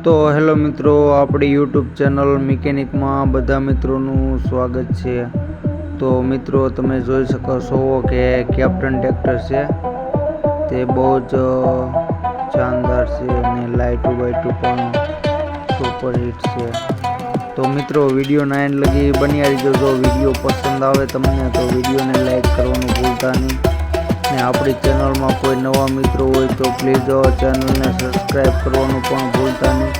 તો હેલો મિત્રો, આપણી યુટ્યુબ ચેનલ મિકેનિકમાં બધા મિત્રોનું સ્વાગત છે। તો મિત્રો, તમે જોઈ શકો છો કે કેપ્ટન ટ્રેક્ટર છે તે બહુ જ શાનદાર છે અને લાઇટો પણ સુપર હિટ છે। તો મિત્રો, વિડીયોના એન્ડ લગી બન્યા રહીજો। જો વિડીયો પસંદ આવે તમને તો વિડીયોને લાઈક કરવાનું ભૂલતા નહીં ને આપણી ચેનલમાં કોઈ નવા મિત્રો હોય તો પ્લીઝ ચેનલને સબસ્ક્રાઈબ કરવાનું પણ ભૂલતા નહીં,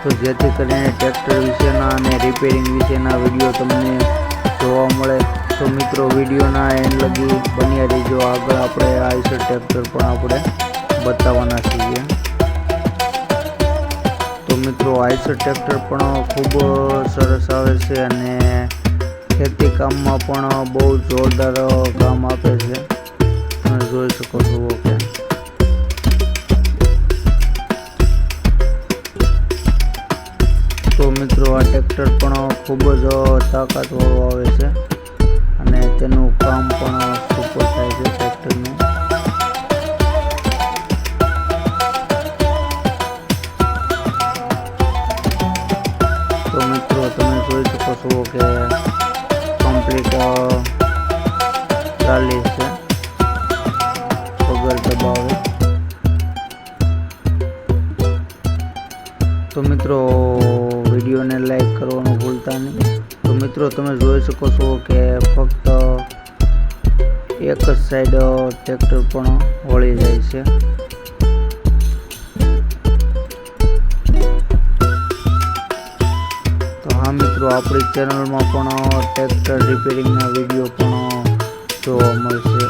તો જેથી કરીને ટ્રેક્ટર વિશેના અને રિપેરિંગ વિશેના વિડીયો તમને જોવા મળે। તો મિત્રો, વિડીયોના એન્ડ લગી બન્યા રહીજો। આગળ આપણે આઈસર ટ્રેક્ટર પણ આપણે બતાવવાના છીએ। તો મિત્રો, આઈસર ટ્રેક્ટર પણ ખૂબ સરસ આવે છે અને ખેતી કામમાં પણ બહુ જોરદાર કામ આપે છે। તમે જોઈ શકો છો કે તો મિત્રો, આ ટ્રેક્ટર પણ ખૂબ જ તાકાતવાળું આવે છે અને તેનું કામ પણ સુપર થાય છે ટ્રેક્ટરનું। તો મિત્રો, તમે જોઈ શકો છો કે કમ્પ્લીટ ચાલે છે વગર દબાવે। તો મિત્રો, વિડીયોને લાઈક કરવાનું ભૂલતા નહીં। તો મિત્રો, તમે જોઈ શકો છો કે ફક્ત એક જ સાઈડ ટ્રેક્ટર પણ વળી જાય છે। તો હા મિત્રો, આપણી ચેનલમાં પણ ટ્રેક્ટર રિપેરિંગના વિડીયો પણ જોવા મળશે।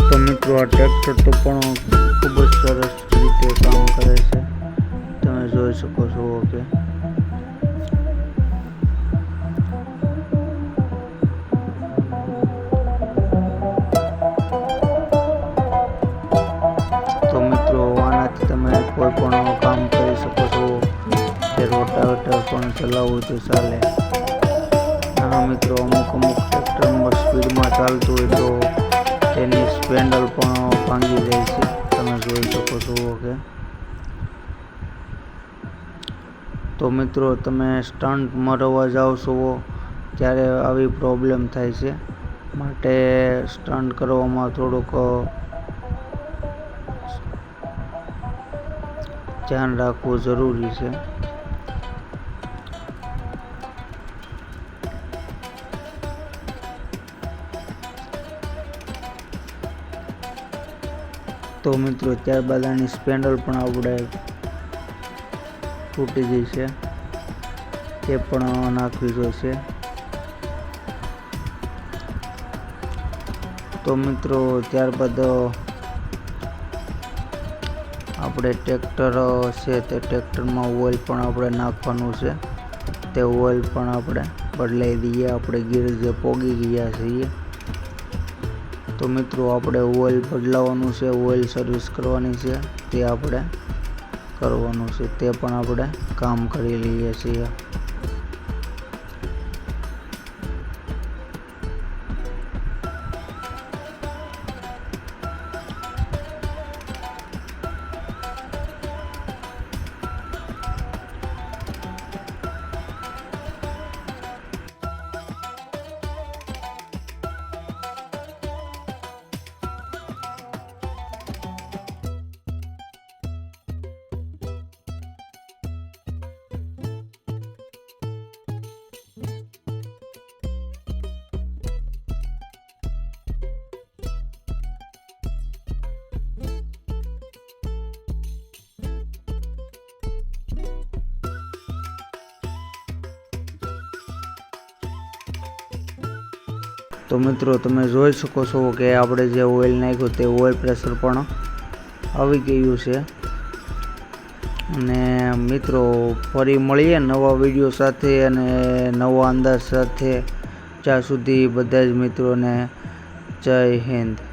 તો મિત્રો, આ ટ્રેક્ટર તો પણ ખૂબ જ સરસ રીતે કામ કરે છે। તમે જોઈ શકો છો કે તો મિત્રો, આનાથી તમે કોઈ પણ કામ કરી શકો છો કે રોટાવેટર પણ ચલાવવું તો ચાલે। હા મિત્રો, અમુક ટ્રેક્ટરમાં સ્પીડમાં ચાલતું હોય તો તેની સ્પેન્ડલ પણ ભાંગી જાય છે। તમે જોઈ શકો છો કે તો મિત્રો, તમે સ્ટન્ટ મરવા જાઓ છો ત્યારે આવી પ્રોબ્લેમ થાય છે, માટે સ્ટન્ટ કરવામાં થોડુંક ધ્યાન રાખવું જરૂરી છે। તો મિત્રો, ત્યારબાદ આની સ્પેન્ડલ પણ આપણે તૂટી ગઈ છે, તે પણ નાખવી જોઈશે। તો મિત્રો, ત્યારબાદ આપણે ટ્રેક્ટર છે તે ટ્રેક્ટરમાં ઓઇલ પણ આપણે નાખવાનું છે, તે ઓઇલ પણ આપણે બદલાઈ દઈએ। આપણે ગીર જે પોગી ગયા છીએ તો મિત્રો, આપણે ઓઇલ બદલાવવાનું છે, ઓઇલ સર્વિસ કરવાની છે, તે આપણે કરવાનું છે, તે પણ આપણે કામ કરી લઈએ છીએ। તો મિત્રો, તમે જોઈ શકો છો કે આપણે જે ઓઇલ નાખ્યું તે ઓઇલ પ્રેશર પણ આવી ગયું છે। અને મિત્રો, ફરી મળીએ નવા વિડીયો સાથે અને નવા અંદાજ સાથે। ત્યાં સુધી બધા જ મિત્રોને જય હિન્દ।